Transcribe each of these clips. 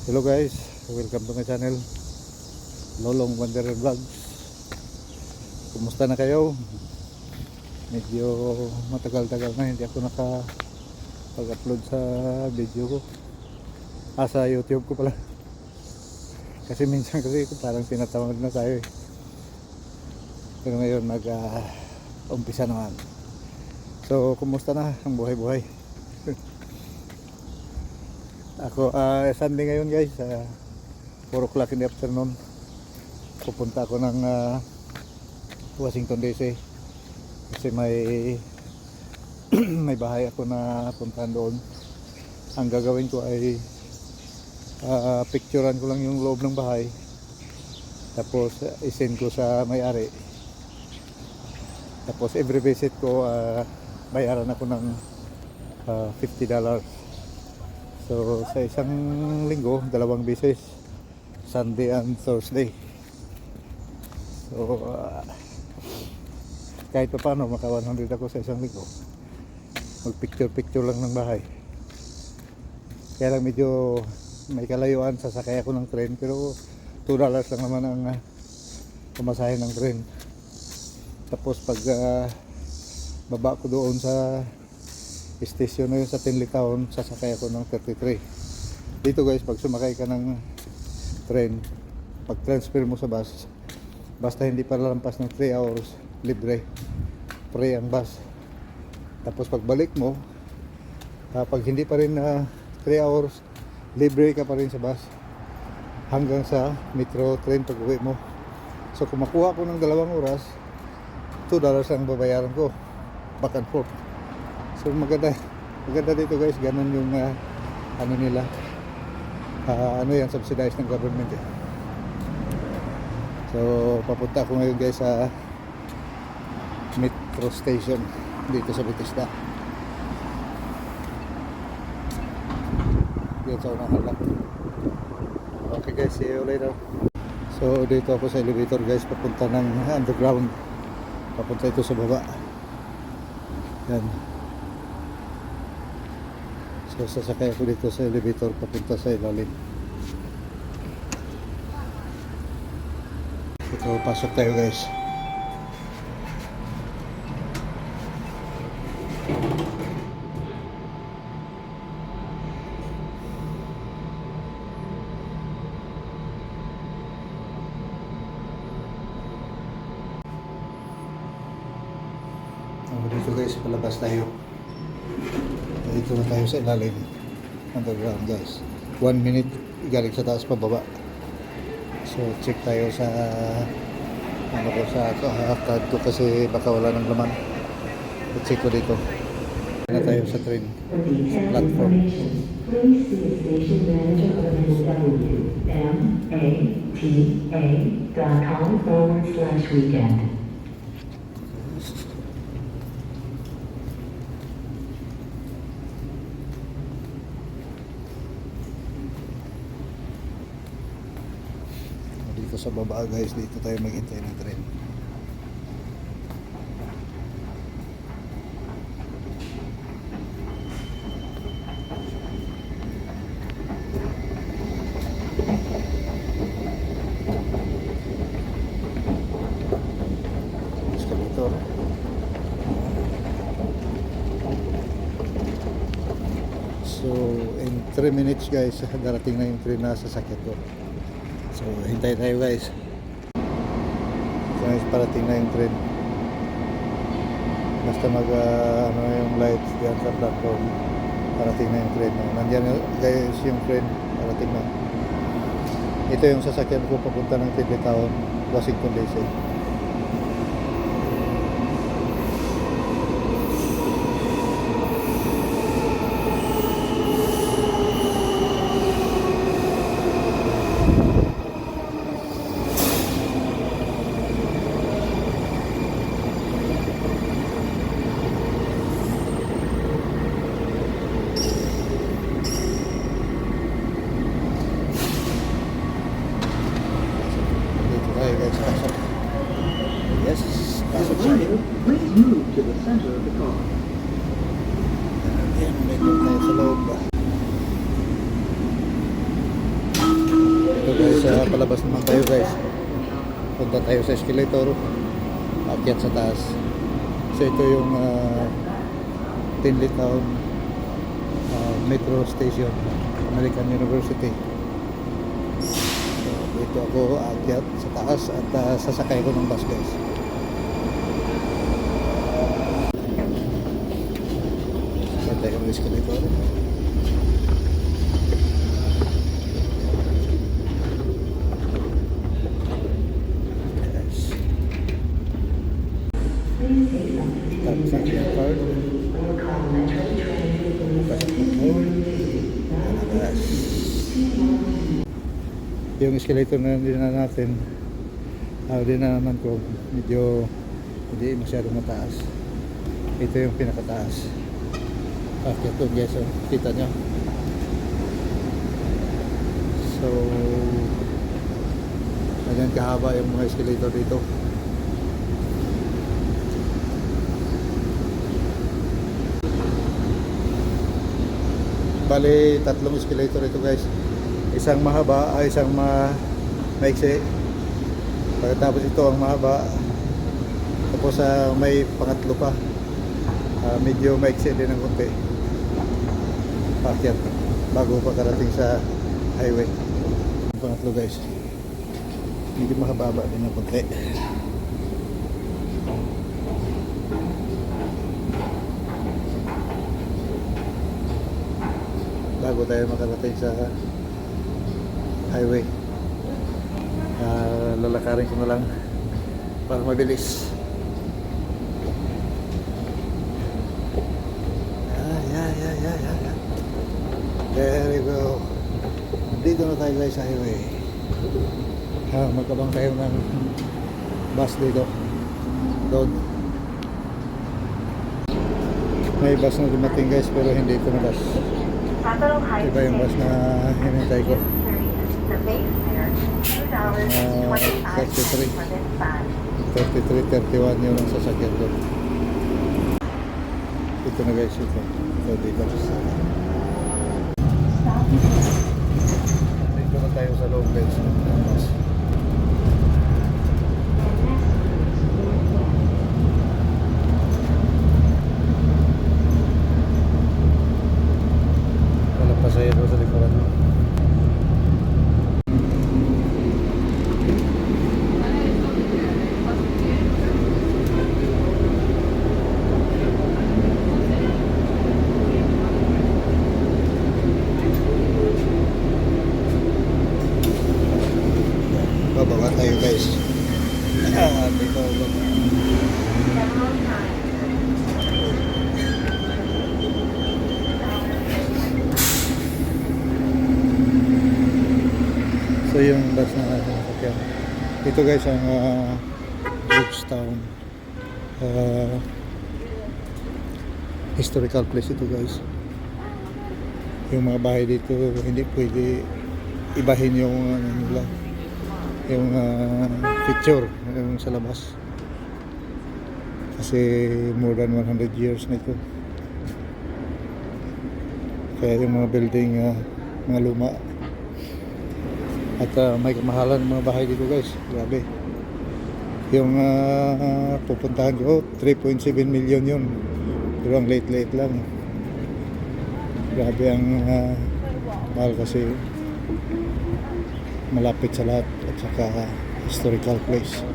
Hello guys, welcome to my channel Lolong Wanderer Vlogs. Kumusta na kayo? Medyo matagal-tagal na hindi ako nakapag-upload sa video ko, sa YouTube ko pala. Kasi minsan kasi parang tinatawag na tayo pero ngayon umpisa naman. So kumusta na ang buhay-buhay? Ako, Sunday ngayon guys, 4 o'clock in the afternoon. Pupunta ako ng Washington DC kasi may bahay ako na puntahan doon. Ang gagawin ko ay picturean ko lang yung loob ng bahay, tapos isend ko sa may-ari. Tapos every visit ko bayaran ako ng $50. So sa isang linggo, 2 beses, Sunday and Thursday. So kahit pa paano maka 100 ako sa isang linggo. Mag picture lang ng bahay. Kaya lang medyo may kalayuan, sasakay ako ng train, pero $2 lang naman ang pumasahe ng train. Tapos pag baba ko doon sa station na yun sa Tinley Town, sasakay ako ng 33. Dito guys, pag sumakay ka ng train, pag transfer mo sa bus, basta hindi pa lampas ng 3 hours, libre, free ang bus. Tapos pag balik mo, pag hindi pa rin 3 hours, libre ka pa rin sa bus hanggang sa metro train pag uwi mo. So kung makuha ko ng 2 oras, $2 ang babayaran ko back and forth. So maganda dito guys, ganun yung ano nila, ano yan, subsidized ng government eh. So papunta ako ngayon guys sa metro station dito sa Bethesda. Yan sa unang halak. Okay guys, see you later. So dito ako sa elevator guys, papunta ng underground, papunta ito sa baba. Yan. So sasakay ako dito sa elevator papunta sa ilalim. Ito, pasok tayo guys. Dito guys, palabas tayo. Dito na tayo sa ilalim, underground guys. 1 minute galing sa taas pababa. So check tayo sa ano ko, sa card ko kasi baka wala ng laman. Check ko dito. Na tayo sa train platform. Please see the station manager on www.mata.com/weekend. Dito sa baba guys, dito tayo maghintay ng train. Escalator. So in 3 minutes guys, darating na yung train na sasakyan ko. So hintay tayo guys. So parating na yung train. Basta ano yung lights diyan sa platform, parating na yung train. Nandiyan guys yung train, parating na. Ito yung sasakyan ko papunta ng Tinley Town, Washington DC. Please move to the center of the car. Ayan, may tayo sa loob. palabas naman tayo guys. Punta tayo sa escalator. Akyat sa taas. So ito yung Tinley Town Metro Station, American University. So dito ako akyat sa taas at sasakay ko ng bus guys. Sasakay tayo ng escalator. Tapos ang credit card. Pasok mo po. Labas. Yung escalator na dinan natin, dinanaman ko, medyo hindi masyadong mataas. Ito yung pinakataas. Akyat doon guys, oh. Kita nyo. So, ganyan kahaba yung mga escalator dito. Bali, tatlong escalator ito guys. Isang mahaba, isang maiksi. Pagkatapos ito ang mahaba. Tapos may pangatlo pa. Medyo maiksi din ng konti. Pakyat. Bago pa karating sa highway. Ang pangatlo guys. Medyo mahaba din ng konti. Bago tayo makarating sa highway, lalakarin ko na lang para mabilis. There we go. Dito na tayo guys sa highway. Magkabang tayo ng bus dito. Doon may bus na dumating guys, pero hindi ito na bus. Iba yung bus na hinintay ko. 33-31 yun ang sasakyan ko. Ito na guys, ito. Ito dito. Dito na tayo sa loob guys. Pasahero sa likuran mo. Bababa tayo guys. Dito bababa. So yung bus na nasakyan. Ito guys ang Georgetown historical place ito guys. Yung mga bahay dito hindi pwede ibahin yung nila, yung picture yung sa labas. Kasi more than 100 years na ito. Kaya yung mga building mga luma. At may kamahalan ng mga bahay dito guys. Grabe. Yung pupuntahan ko 3.7 million yun. Pero ang late lang. Grabe ang mahal kasi malapit sa lahat at saka historical place.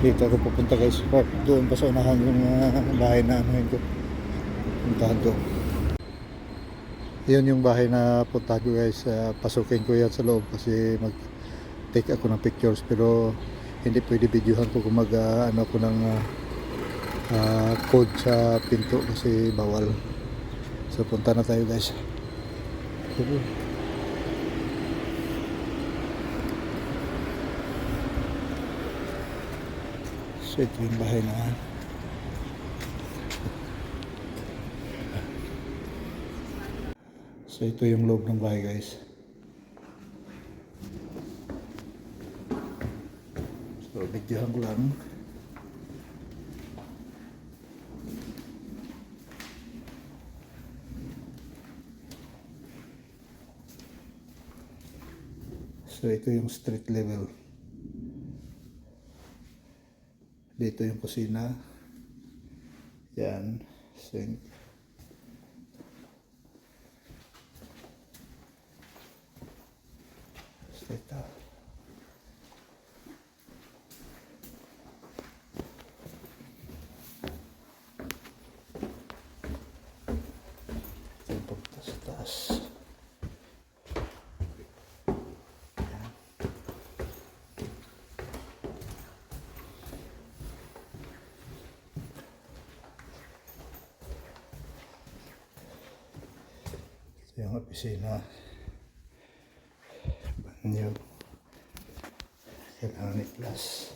Dito ako pupunta guys. Doon pa sa unahan yung bahay na anuhin ko. Puntahan ko. Yun yung bahay na puntahan ko guys. Pasukin ko yan sa loob kasi mag-take ako ng pictures, pero hindi pwede videohan ko kung ano ako ng code sa pinto kasi bawal. So punta na tayo guys. So ito yung bahay na So ito yung loob ng bahay guys. So videohan ko lang. So ito yung street level. Dito yung kusina. Yan, sink. So ito. Ito yung pagpunta sa taas. Ito yung opisina. Banyo. Kailangan ni Plus.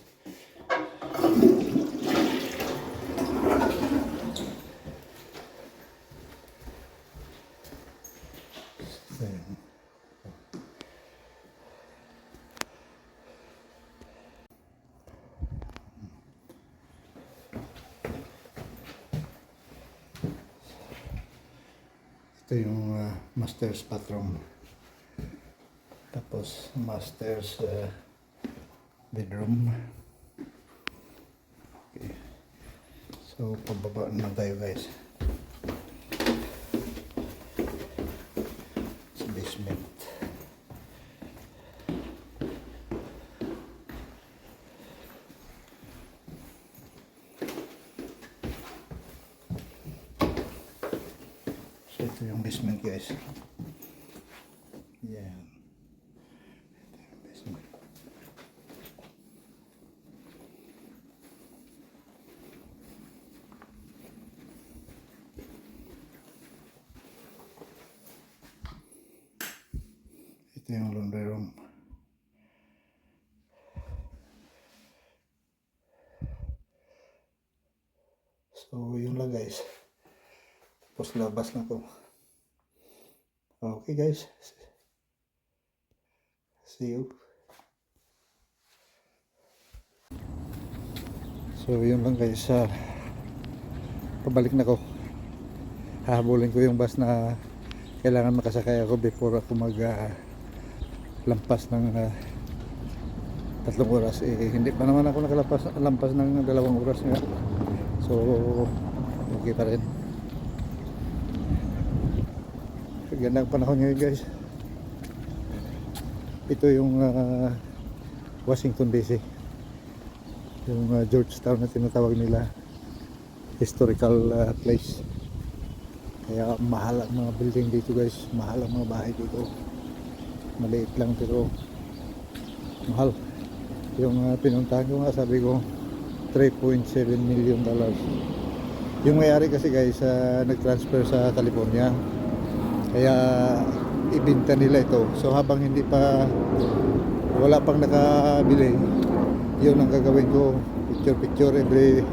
Ito yung master's bathroom. Tapos master's bedroom. Okay. So pababa naman tayo guys sa basement. So ito yung basement guys. Yan. Ito yung basement. Ito yung laundry room. So yun lang guys. Tapos labas na ko. Okay guys. See you. So yun lang guys. Pabalik na ko. Hahabulin ko yung bus na kailangan makasakay ako before ako lampas ng 3 oras. Hindi pa naman ako nakalampas ng 2 oras nga. So okay pa rin. Gandang panahon ngayon guys. Ito yung Washington DC, yung Georgetown na tinatawag nila, historical place. Kaya mahal ang mga building dito guys, mahal ang mga bahay dito. Maliit lang pero mahal. Yung pinuntahan ko nga, sabi ko $3.7 million. Yung may-ari kasi guys nag-transfer sa California, kaya ibinta nila ito. So habang wala pang nakabili, yun ang gagawin ko, picture every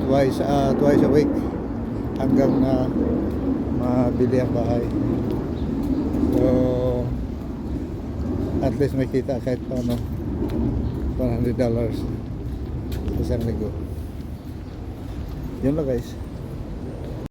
twice a week hanggang mabili ang bahay. So at least may kita kahit paano, $100 isang linggo. Yun lang guys.